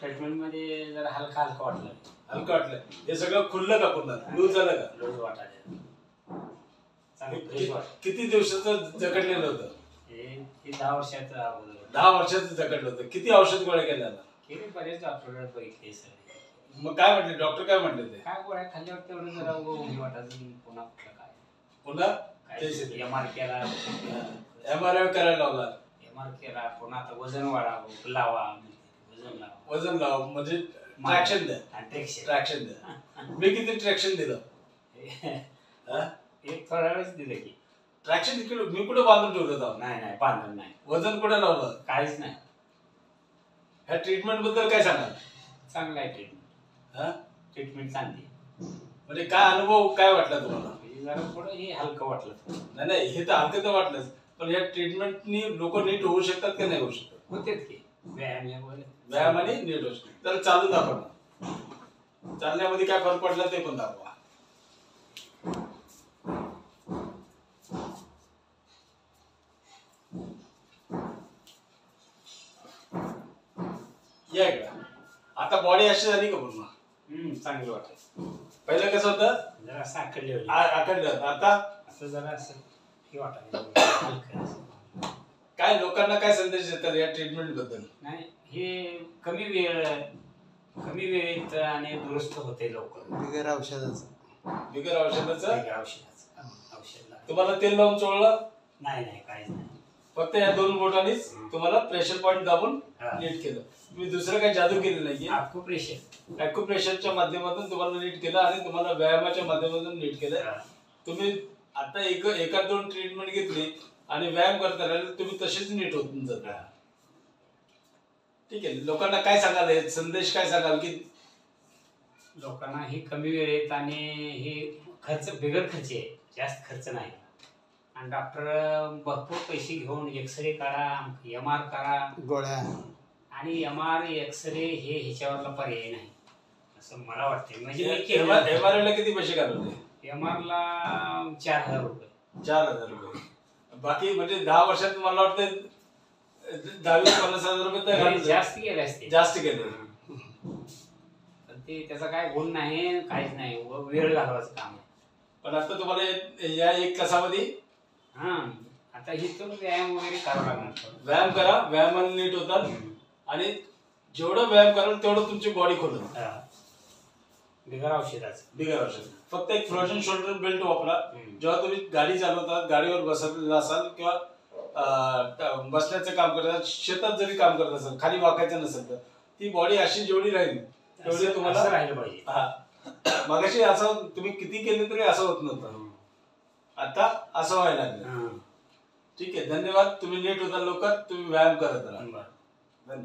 Treatment मध्ये जरा हलका हलका वाटलं. हलका वाटलं. हे सगळं खुललं का पुन्हा? लूज झालं का? लूज वाटायला. चांगलं फ्रेश वाटलं. किती दिवसाचं जखडलेलं होतं? हे 10 वर्षाचं अगोदर. 10 वर्षाचं जखडलं होतं. किती औषध गोळ्या केल्या? केले बरेच डॉक्टर बघितले सर. मग काय म्हटले डॉक्टर? काय म्हटले ते? काय गोळ्या खाल्ल्यावर तेवढं जरा उघड वाटायचं. पुन्हा कुठलं काय पुन्हा एमआर केला. एमआरआय करायला लावला. एमआर केला. पुन्हा आता वजन वाढावं लावा. वजन लावा म्हणजे ट्रॅक्शन द्या. ट्रॅक्शन द्या. मी किती ट्रॅक्शन दिलं? एक थोडा वेळच दिलं की. ट्रॅक्शन मी कुठे बांधून ठेवलं होतं? नाही बांधून नाही. वजन कुठे लावलं? काहीच नाही. ह्या ट्रीटमेंट बद्दल काय सांगाल? चांगलं आहे ट्रीटमेंट. ट्रीटमेंट चांगली. म्हणजे काय अनुभव काय वाटला तुम्हाला? जरा थोडं हे हलकं वाटलं. नाही हे तर हलकं तर वाटलंच, पण या ट्रीटमेंटनी लोक नीट होऊ शकतात की नाही होऊ शकतात? होतेच की. व्यायामाने नीट होऊ शकतात. तर चालू दाखवा. चालण्यामध्ये काय फरक पडला ते पण दाखवा. या इकडे. आता बॉडी अशी झाली का पूर्ण? चांगलं वाटत. पहिलं कसं होतं? जरा असं आखडलं. आता असं जरा असं हे वाटायला. काय लोकांना काय संदेश देतात या ट्रीटमेंट बद्दल? नाही हे कमी वेळेत आणि दुरुस्त होते लवकर. बिगर औषधाचं औषध तुम्हाला तेल लावून चोळलं? नाही काहीच नाही. फक्त या 2 बोटांनीच तुम्हाला प्रेशर पॉइंट दाबून नीट केलं. तुम्ही दुसरं काही जादू केली नाहीये. ॲक्युप्रेशरच्या माध्यमातून तुम्हाला नीट केलं आणि तुम्हाला व्यायामाच्या माध्यमातून नीट केलं. तुम्ही आता एका 2 ट्रीटमेंट घेतली आणि व्यायाम करता राहिले, तुम्ही तसेच नीट होऊन जाता. ठीक आहे. लोकांना काय सांगाल? संदेश काय सांगाल की लोकांना हे कमी वेळेत आणि हे बिगर खर्ची आहे. जास्त खर्च नाही. आणि डॉक्टर भरपूर पैसे घेऊन एक्सरे काढा, एमआर करा, गोळ्या आणि एमआर एक्सरे हे ह्याच्यावरला पर्याय नाही असं मला वाटतं. म्हणजे एमआरआयला किती पैसे घालवले? एमआरला 4000 रुपये. 4000 रुपये. बाकी म्हणजे 10 वर्षात मला वाटतं 10-50 हजार रुपये जास्त गेले असते. जास्त गेले. ते त्याचा काय गुण नाही, काहीच नाही. वेळ घालवायचं काम आहे. पण आता तुम्हाला या 1 तासामध्ये आता इथून व्यायाम वगैरे करावा लागणार. व्यायाम करा. व्यायामाने नीट होतात आणि जेवढं व्यायाम कराल तेवढं तुमची बॉडी खोलून बिगर औषध. फक्त एक फ्रोझन शोल्डर बेल्ट वापरा. जेव्हा तुम्ही गाडी चालवतात, गाडीवर बसलेला असाल किंवा बसण्याचं काम करत असाल, शेतात जरी काम करत असाल, खाली वाकायचं नसेल तर ती बॉडी अशी जेवढी राहील तेवढी तुम्हाला राहिलं पाहिजे. मगाशी असं तुम्ही किती केले तरी असं होत नव्हतं. आता असं व्हायला लागलं. ठीक आहे. धन्यवाद. तुम्ही नीट होता लवकर. तुम्ही व्यायाम करत राहा. धन्यवाद.